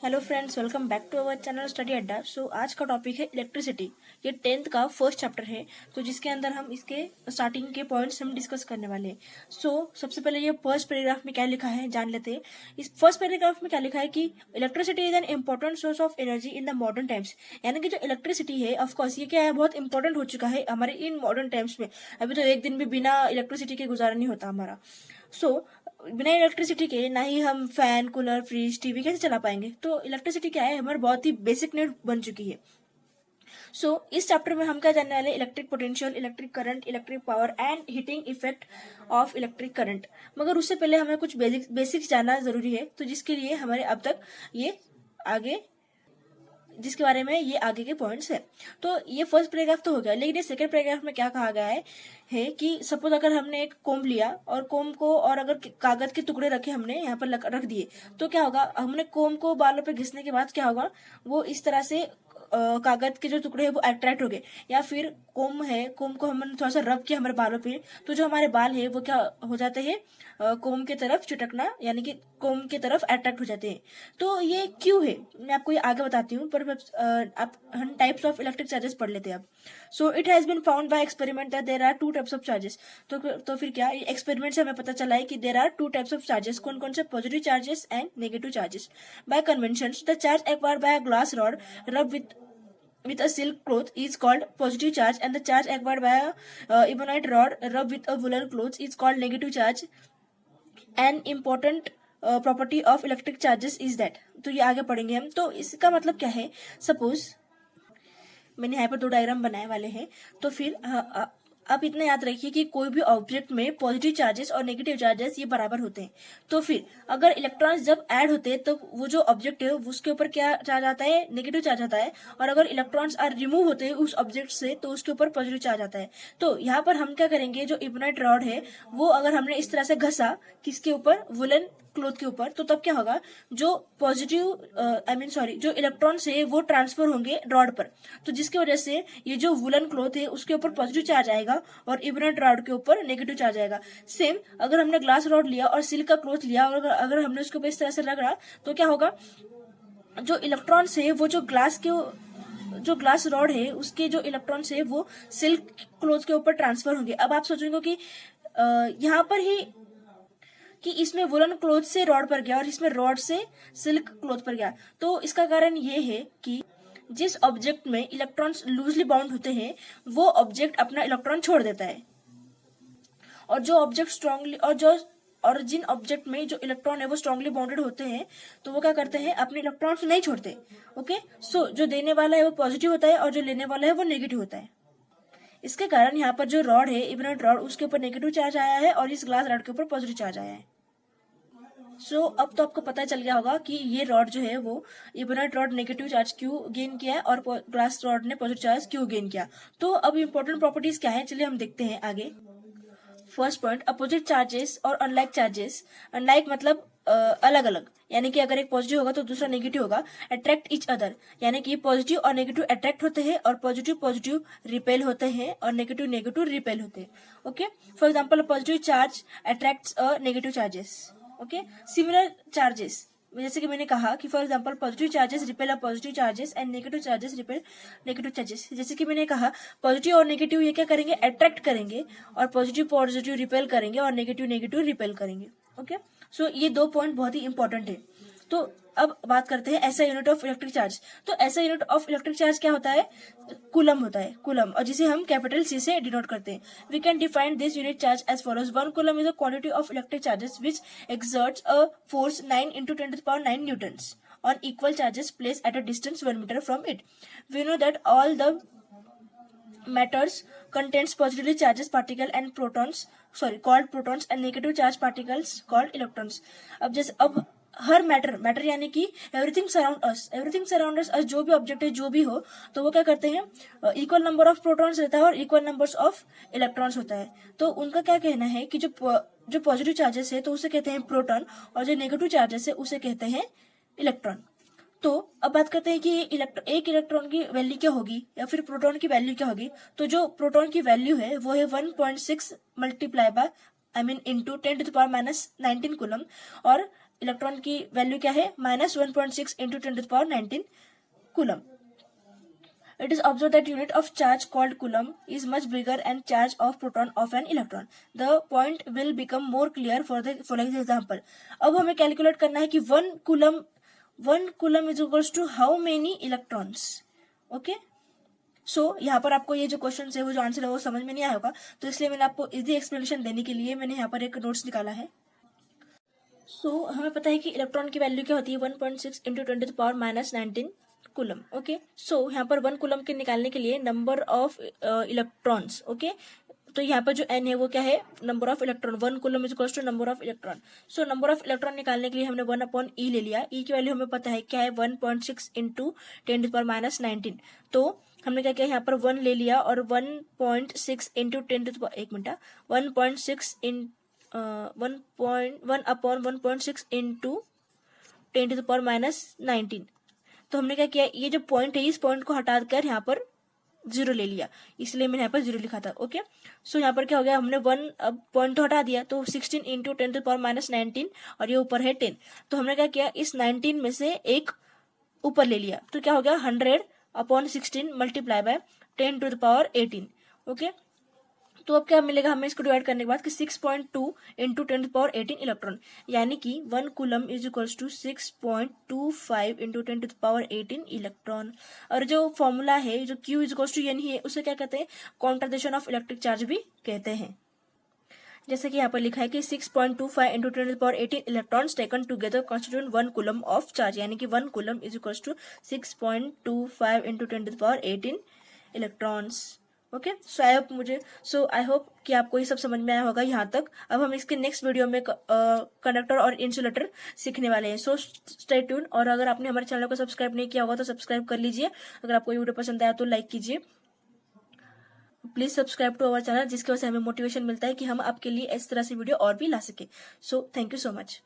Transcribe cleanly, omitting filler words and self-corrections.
Hello friends, welcome back to our channel study Adda. आज का topic है इलेक्ट्रिसिटी। ये 10th का फर्स्ट चैप्टर है, तो जिसके अंदर हम इसके स्टार्टिंग के पॉइंट्स हम डिस्कस करने वाले हैं। सबसे पहले ये फर्स्ट पैराग्राफ में क्या लिखा है जान लेते हैं। इस फर्स्ट पैराग्राफ में क्या लिखा है कि electricity is an important source of energy in the modern times. यानी कि जो इलेक्ट्रिसिटी है, ऑफकोर्स ये क्या है, बहुत इंपॉर्टेंट हो चुका है हमारे इन मॉडर्न टाइम्स में। अभी तो एक दिन भी बिना इलेक्ट्रिसिटी के गुजारा नहीं होता हमारा। बिना इलेक्ट्रिसिटी के ना ही हम फैन, कूलर, फ्रिज, टीवी कैसे चला पाएंगे। तो इलेक्ट्रिसिटी क्या है, हमारी बहुत ही बेसिक नीड बन चुकी है। इस चैप्टर में हम क्या जानने वाले हैं, electric potential, electric current, electric power and heating effect of electric current. मगर उससे पहले हमें कुछ बेसिक्स जानना जरूरी है, तो जिसके लिए हमारे अब तक ये आगे जिसके बारे में ये आगे के पॉइंट्स है। तो ये फर्स्ट पैराग्राफ तो हो गया, लेकिन ये सेकंड पैराग्राफ में क्या कहा गया है कि सपोज अगर हमने एक कोम्ब लिया और कोम्ब को और अगर कागज के टुकड़े रखे, हमने यहाँ पर रख दिए, तो क्या होगा, हमने कोम्ब को बालों पे घिसने के बाद क्या होगा, वो इस तरह से कागज के जो टुकड़े हैं वो अट्रैक्ट हो गए। या फिर कोम्ब है, कोम्ब को हमने थोड़ा सा रब किया हमारे बालों पे, तो जो हमारे बाल है वो क्या हो जाते हैं, कोम्ब की तरफ चिटकना, यानी कि कोम्ब की तरफ अट्रैक्ट हो जाते हैं। तो ये क्यों है, मैं आपको ये आगे बताती हूँ, पर आप हम टाइप्स ऑफ इलेक्ट्रिक चार्जेस पढ़ लेते हैं अब। It has been found by experiment that there are two types of charges. तो फिर क्या, एक्सपेरिमेंट से हमें पता चला है कि there are two types of charges. कौन कौन से, positive charges and negative charges. By convention, the charge acquired by a glass rod rub with a silk cloth is called positive charge, and the charge acquired by a ebonite rod rubbed with a woolen cloth is called negative charge. An important property of electric charges is that, तो ये आगे पढ़ेंगे हम। तो इसका मतलब क्या है, सपोज मैंने यहाँ पर दो डायग्राम बनाए वाले हैं, तो फिर आप इतना याद रखिए कि कोई भी ऑब्जेक्ट में पॉजिटिव चार्जेस और नेगेटिव चार्जेस ये बराबर होते हैं। तो फिर अगर इलेक्ट्रॉन्स जब ऐड होते हैं, तो वो जो ऑब्जेक्ट है उसके ऊपर क्या चार्ज आता है, नेगेटिव चार्ज आता है। और अगर इलेक्ट्रॉन्स आर रिमूव होते हैं उस ऑब्जेक्ट से, तो उसके ऊपर पॉजिटिव चार्ज आता है। तो यहाँ पर हम क्या करेंगे, जो इबोनाइट रॉड है वो अगर हमने इस तरह से घसा किसके ऊपर, वुलन क्लोथ के ऊपर, तो तब क्या होगा, जो पॉजिटिव जो इलेक्ट्रॉन्स है वो ट्रांसफर होंगे रॉड पर। तो जिसकी वजह से ये जो वुलन क्लोथ है उसके ऊपर पॉजिटिव चार्ज आएगा और इबोनाइट रॉड के ऊपर नेगेटिव चार्ज आएगा। सेम अगर हमने ग्लास रॉड लिया और सिल्क का क्लोथ लिया और अगर हमने उसके ऊपर इस तरह से रगड़ा, तो क्या होगा, जो इलेक्ट्रॉन्स है वो जो ग्लास रॉड है उसके जो इलेक्ट्रॉन्स है वो सिल्क क्लोथ के ऊपर ट्रांसफर होंगे। अब आप सोचेंगे कि यहाँ पर ही कि इसमें वुलन क्लोथ से रॉड पर गया और इसमें रॉड से सिल्क क्लोथ पर गया। तो इसका कारण ये है कि जिस ऑब्जेक्ट में इलेक्ट्रॉन्स लूजली बाउंड होते हैं वो ऑब्जेक्ट अपना इलेक्ट्रॉन छोड़ देता है, और जो ऑब्जेक्ट स्ट्रांगली और जिन ऑब्जेक्ट में जो इलेक्ट्रॉन है वो स्ट्रांगली बाउंडेड होते हैं, तो वो क्या करते हैं, अपने इलेक्ट्रॉन्स नहीं छोड़ते। ओके, जो देने वाला है वो पॉजिटिव होता है और जो लेने वाला है वो नेगेटिव होता है। इसके कारण यहाँ पर जो रॉड है, इबोनाइट रॉड, उसके ऊपर नेगेटिव चार्ज आया है और इस ग्लास रॉड के ऊपर पॉजिटिव चार्ज आया है। अब तो आपको पता चल गया होगा कि ये रॉड जो है वो इबोनाइट रॉड नेगेटिव चार्ज क्यों गेन किया है और ग्लास रॉड ने पॉजिटिव चार्ज क्यों गेन किया। तो अब इंपॉर्टेंट प्रॉपर्टीज क्या है, चलिए हम देखते हैं आगे। फर्स्ट पॉइंट, अपोजिट चार्जेस और अनलाइक चार्जेस। अनलाइक मतलब अलग अलग, यानी कि अगर एक पॉजिटिव होगा तो दूसरा नेगेटिव होगा। अट्रैक्ट इच अदर, यानी कि पॉजिटिव और नेगेटिव अट्रैक्ट होते हैं और पॉजिटिव रिपेल होते हैं और नेगेटिव रिपेल होते हैं। Okay, for example positive charge attracts negative charges. Okay, similar charges, जैसे कि मैंने कहा कि for example positive charges repel of positive charges and negative charges repel negative charges. जैसे कि मैंने कहा पॉजिटिव और नेगेटिव ये क्या करेंगे, अट्रैक्ट करेंगे, और पॉजिटिव रिपेल करेंगे और नेगेटिव रिपेल करेंगे। ओके, ये दो पॉइंट बहुत ही इंपॉर्टेंट है। तो अब बात करते हैं ऐसा यूनिट ऑफ इलेक्ट्रिक चार्ज। तो ऐसा यूनिट ऑफ इलेक्ट्रिक चार्ज क्या होता है, कूलम होता है, कूलम, और जिसे हम कैपिटल C से डिनोट करते हैं। We can define this unit charge as follows. 1 coulomb is a quantity of electric charges which exerts a force 9 into 10 to the power 9 newtons on equal charges placed at a distance 1 meter from it. We know that all the matters contains positively charged particle and called protons and negative charged particles called electrons. अब हर matter यानी कि everything surround अस, जो भी object है, जो भी हो, तो वो क्या करते हैं, इक्वल नंबर ऑफ प्रोटॉन्स रहता है और इक्वल नंबर्स ऑफ इलेक्ट्रॉन्स होता है। तो उनका क्या कहना है कि जो पॉजिटिव चार्जेस है तो उसे कहते हैं प्रोटॉन, और जो नेगेटिव चार्जेस है उसे कहते हैं इलेक्ट्रॉन। तो अब बात करते हैं कि एक इलेक्ट्रॉन की वैल्यू क्या होगी या फिर प्रोटॉन की वैल्यू क्या होगी। तो जो प्रोटॉन की वैल्यू है वो है 1.6 multiply by into 10 to the power -19 coulomb, और इलेक्ट्रॉन की वैल्यू क्या है, -1.6 into 10⁻19 coulomb. It is observed that unit of charge called coulomb is much bigger and charge of proton of an electron. The point will become more clear for the following example. अब हमें calculate करना है कि 1 coulomb is equals to how many electrons. Okay? सो यहाँ पर आपको ये जो क्वेश्चन है वो जो आंसर है वो समझ में नहीं आया होगा, तो इसलिए मैंने आपको इजी एक्सप्लेनेशन देने के लिए मैंने यहाँ पर एक नोट्स निकाला है. सो हमें पता है कि इलेक्ट्रॉन की वैल्यू क्या होती है, 1.6 इंटू 10⁻19 कूलम. ओके, सो यहाँ पर 1 कूलम के निकालने के लिए नंबर ऑफ इलेक्ट्रॉन्स. ओके, तो यहाँ पर जो n है वो क्या है, number of electron. 1 coulomb is equals to number of electron. So number of electron निकालने के लिए हमने 1/e ले लिया. e की वैल्यू हमें पता है क्या है, 1.6 इंटू 10⁻19. तो हमने क्या किया, यहाँ पर 1 ले लिया और 1.6 इंटू 1.6 इन 1/1.6 इंटू 10⁻19. तो हमने क्या किया, ये जो पॉइंट है इस पॉइंट को हटाकर यहाँ पर 0 ले लिया, इसलिए मैंने यहाँ पर 0 लिखा था. ओके, सो यहाँ पर क्या हो गया, हमने 1 अब पॉइंट तो हटा दिया, तो 16 इंटू 10⁻19 और ये ऊपर है 10. तो हमने क्या किया, इस 19 में से एक ऊपर ले लिया, तो क्या हो गया 100/16 मल्टीप्लाई बाय 10⁻18. ओके, तो अब क्या मिलेगा हमें इसको डिवाइड करने के बाद कि 6.2 इंटू 10⁻18 इलेक्ट्रॉन, यानी कि 1 coulomb is equals to 6.25 into 10⁻18 electron. और जो फॉर्मूला है जो Q is equals to N ही है, उसे क्या कहते हैं, क्वांटाइजेशन ऑफ इलेक्ट्रिक चार्ज भी कहते हैं. जैसे कि यहाँ पर लिखा है कि 6.25 into 10⁻18 electrons taken together constitute 1 coulomb of charge, यानी कि 1 coulomb is equals to 6.25 into 10⁻18 electrons. Okay, so I hope कि आपको ये सब समझ में आया होगा यहाँ तक. अब हम इसके नेक्स्ट वीडियो में कंडक्टर और इंसुलेटर सीखने वाले हैं. So stay tune. और अगर आपने हमारे चैनल को सब्सक्राइब नहीं किया होगा तो सब्सक्राइब कर लीजिए. अगर आपको ये वीडियो पसंद आया तो लाइक कीजिए. Please subscribe to our channel, जिसकी वजह से हमें मोटिवेशन मिलता है कि हम आपके लिए इस तरह से वीडियो और भी ला सके. So thank you so much.